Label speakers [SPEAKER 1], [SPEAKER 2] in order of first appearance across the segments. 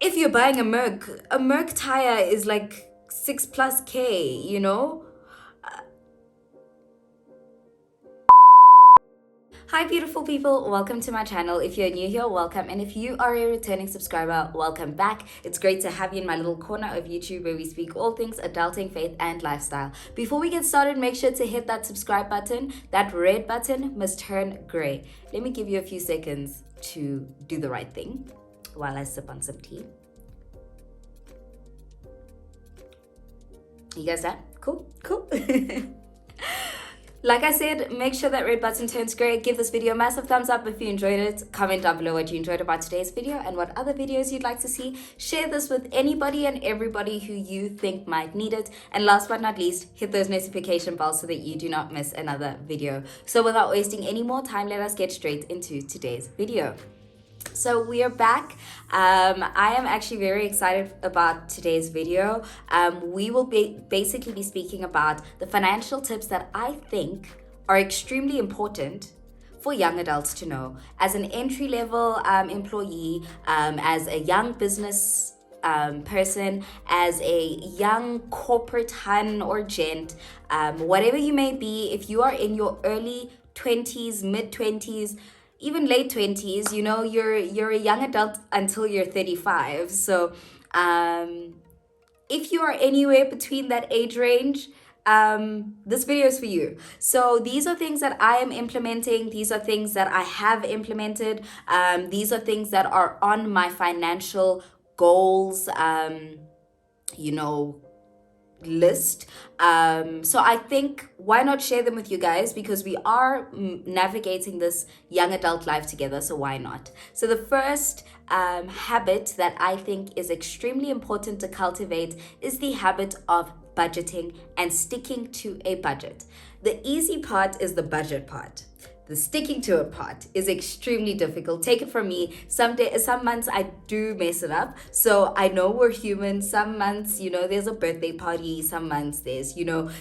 [SPEAKER 1] if you're buying a Merc tire is like 6+K, you know? Hi beautiful people, welcome to my channel. If you're new here, welcome, and if you are a returning subscriber, welcome back. It's great to have you in my little corner of YouTube where we speak all things adulting, faith, and lifestyle. Before we get started, make sure to hit that subscribe button. That red button must turn gray. Let me give you a few seconds to do the right thing while I sip on some tea. You guys done? Cool. Like I said, make sure that red button turns gray. Give this video a massive thumbs up if you enjoyed it. Comment down below what you enjoyed about today's video and what other videos you'd like to see. Share this with anybody and everybody who you think might need it. And last but not least, hit those notification bells so that you do not miss another video. So without wasting any more time, let us get straight into today's video. So we are back. I am actually very excited about today's video. We will basically be speaking about the financial tips that I think are extremely important for young adults to know. As an entry-level employee, as a young business person, as a young corporate hun or gent, whatever you may be, if you are in your early 20s, mid-20s, even late 20s, you know, you're a young adult until you're 35. So if you are anywhere between that age range, this video is for you. So these are things that I am implementing. These are things that I have implemented. These are things that are on my financial goals, list. So I think why not share them with you guys, because we are navigating this young adult life together, so why not? So the first habit that I think is extremely important to cultivate is the habit of budgeting and sticking to a budget. The easy part is the budget part. The sticking to it part is extremely difficult. Take it from me. Some months I do mess it up. So I know we're human. Some months, there's a birthday party. Some months there's,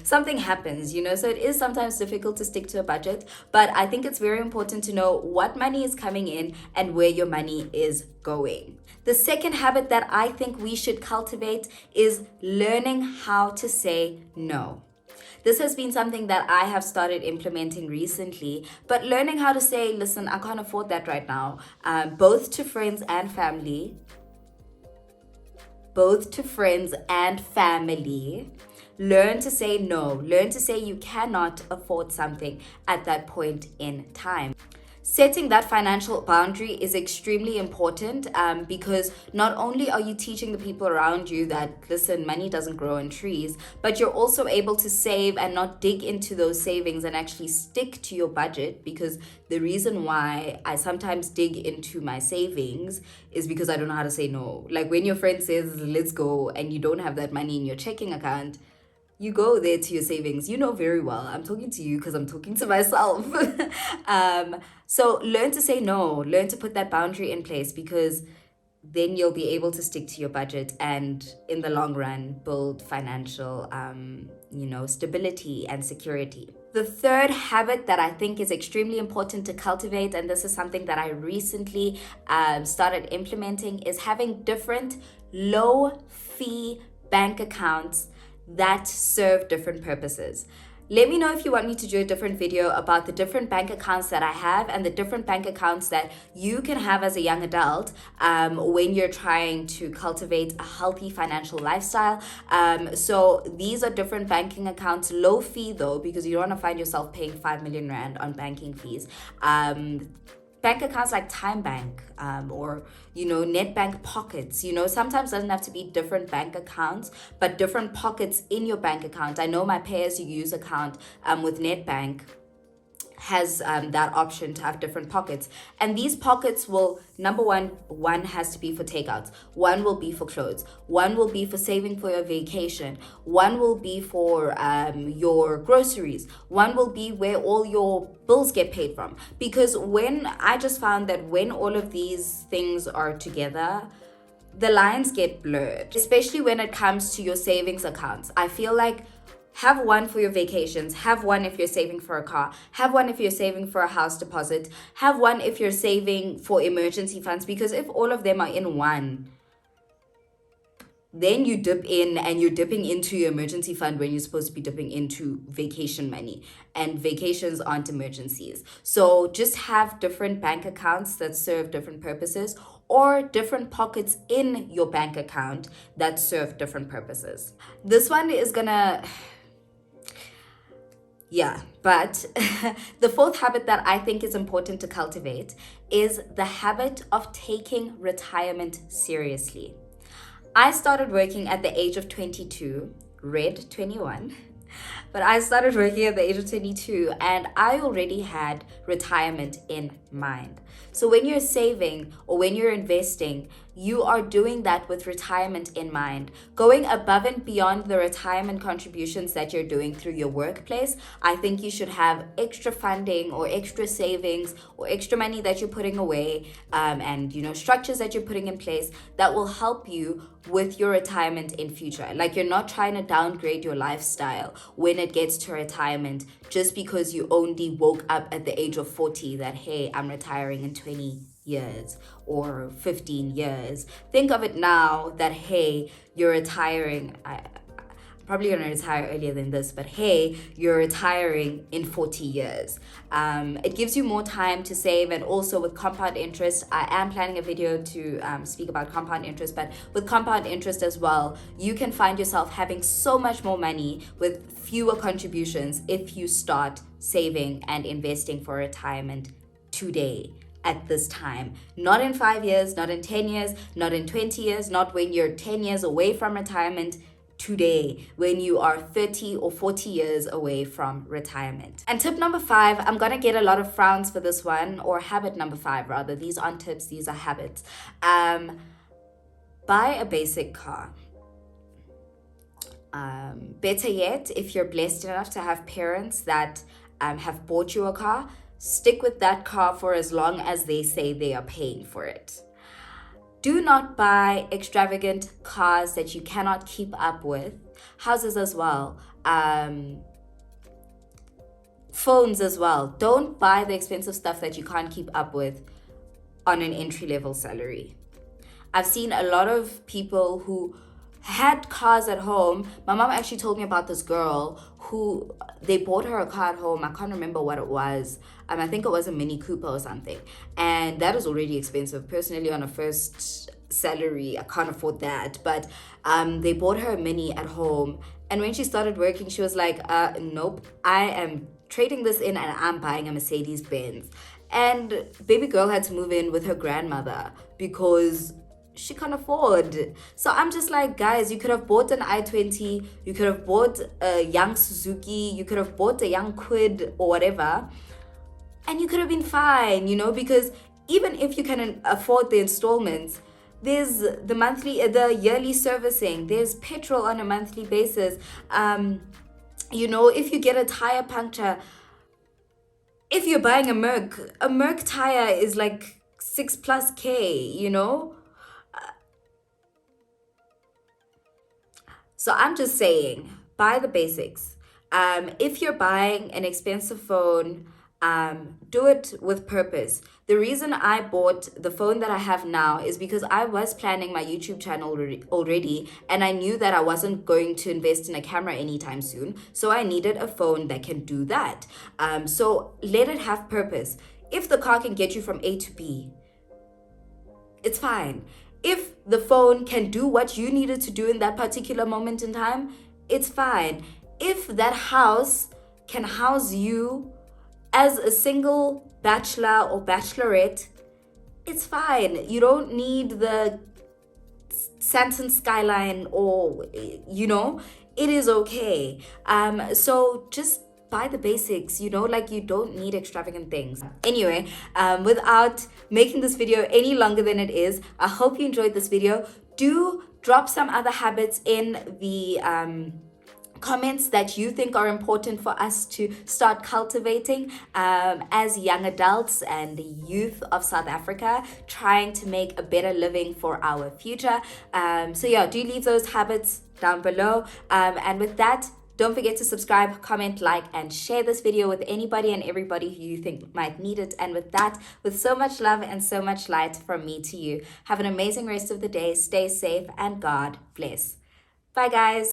[SPEAKER 1] something happens, So it is sometimes difficult to stick to a budget. But I think it's very important to know what money is coming in and where your money is going. The second habit that I think we should cultivate is learning how to say no. This has been something that I have started implementing recently, but learning how to say, listen, I can't afford that right now, both to friends and family. Learn to say no. Learn to say you cannot afford something at that point in time. Setting that financial boundary is extremely important because not only are you teaching the people around you that, listen, money doesn't grow on trees, but you're also able to save and not dig into those savings and actually stick to your budget. Because the reason why I sometimes dig into my savings is because I don't know how to say no. Like when your friend says, let's go, and you don't have that money in your checking account, you go there to your savings. You know very well. I'm talking to you because I'm talking to myself. So learn to say no. Learn to put that boundary in place, because then you'll be able to stick to your budget and in the long run build financial, stability and security. The third habit that I think is extremely important to cultivate, and this is something that I recently started implementing, is having different low fee bank accounts that serve different purposes. Let me know if you want me to do a different video about the different bank accounts that I have and the different bank accounts that you can have as a young adult when you're trying to cultivate a healthy financial lifestyle. So these are different banking accounts, low fee though, because you don't want to find yourself paying 5 million rand on banking fees. Bank accounts like Time Bank or net bank pockets. Sometimes it doesn't have to be different bank accounts, but different pockets in your bank account. I know my pay as you use account with Nedbank has that option to have different pockets, and these pockets will, number one has to be for takeouts, one will be for clothes, one will be for saving for your vacation, one will be for your groceries, one will be where all your bills get paid from. Because when I just found that when all of these things are together, the lines get blurred, especially when it comes to your savings accounts. I feel like have one for your vacations, have one if you're saving for a car, have one if you're saving for a house deposit, have one if you're saving for emergency funds, because if all of them are in one, then you dip in, and you're dipping into your emergency fund when you're supposed to be dipping into vacation money, and vacations aren't emergencies. So just have different bank accounts that serve different purposes, or different pockets in your bank account that serve different purposes. This one is gonna, yeah, but the fourth habit that I think is important to cultivate is the habit of taking retirement seriously. I started working at the age of 22, red 21, but I started working at the age of 22, and I already had retirement in mind. So when you're saving or when you're investing, you are doing that with retirement in mind. Going above and beyond the retirement contributions that you're doing through your workplace, I think you should have extra funding or extra savings or extra money that you're putting away, and structures that you're putting in place that will help you with your retirement in future. Like, you're not trying to downgrade your lifestyle when it gets to retirement just because you only woke up at the age of 40 that, hey, I'm retiring in 20 years or 15 years. Think of it now that, hey, you're retiring. I'm probably going to retire earlier than this, but hey, you're retiring in 40 years. It gives you more time to save, and also with compound interest, I am planning a video to speak about compound interest, but with compound interest as well, you can find yourself having so much more money with fewer contributions if you start saving and investing for retirement today. At this time, not in 5 years, not in 10 years, not in 20 years, not when you're 10 years away from retirement. Today, when you are 30 or 40 years away from retirement. And tip number 5, I'm gonna get a lot of frowns for this one, or habit number 5 rather. These aren't tips, these are habits. Buy a basic car. Better yet, if you're blessed enough to have parents that have bought you a car, stick with that car for as long as they say they are paying for it. Do not buy extravagant cars that you cannot keep up with. Houses as well. Phones as well. Don't buy the expensive stuff that you can't keep up with on an entry-level salary. I've seen a lot of people who had cars at home. My mom actually told me about this girl who they bought her a car at home. I can't remember what it was. I think it was a Mini Cooper or something. And that is already expensive. Personally, on a first salary, I can't afford that. But they bought her a Mini at home. And when she started working, she was like, nope, I am trading this in and I'm buying a Mercedes Benz. And baby girl had to move in with her grandmother because she can't afford. So I'm just like, guys, you could have bought an i20, you could have bought a young Suzuki, you could have bought a young Quid or whatever, and you could have been fine, because even if you can afford the installments, there's the yearly servicing, there's petrol on a monthly basis. If you get a tire puncture, if you're buying a Merc tire is like 6+K, So I'm just saying, buy the basics. If you're buying an expensive phone, do it with purpose. The reason I bought the phone that I have now is because I was planning my YouTube channel already, and I knew that I wasn't going to invest in a camera anytime soon. So I needed a phone that can do that. So let it have purpose. If the car can get you from A to B, it's fine. If the phone can do what you needed to do in that particular moment in time, it's fine. If that house can house you as a single bachelor or bachelorette, it's fine. You don't need the Santon skyline or, it is okay. So just buy the basics, you don't need extravagant things. Anyway, without making this video any longer than it is, I hope you enjoyed this video. Do drop some other habits in the comments that you think are important for us to start cultivating as young adults and the youth of South Africa, trying to make a better living for our future. So yeah, do leave those habits down below. And with that, Don't forget to subscribe, comment, like, and share this video with anybody and everybody who you think might need it. And with that, with so much love and so much light from me to you, have an amazing rest of the day. Stay safe and God bless. Bye, guys.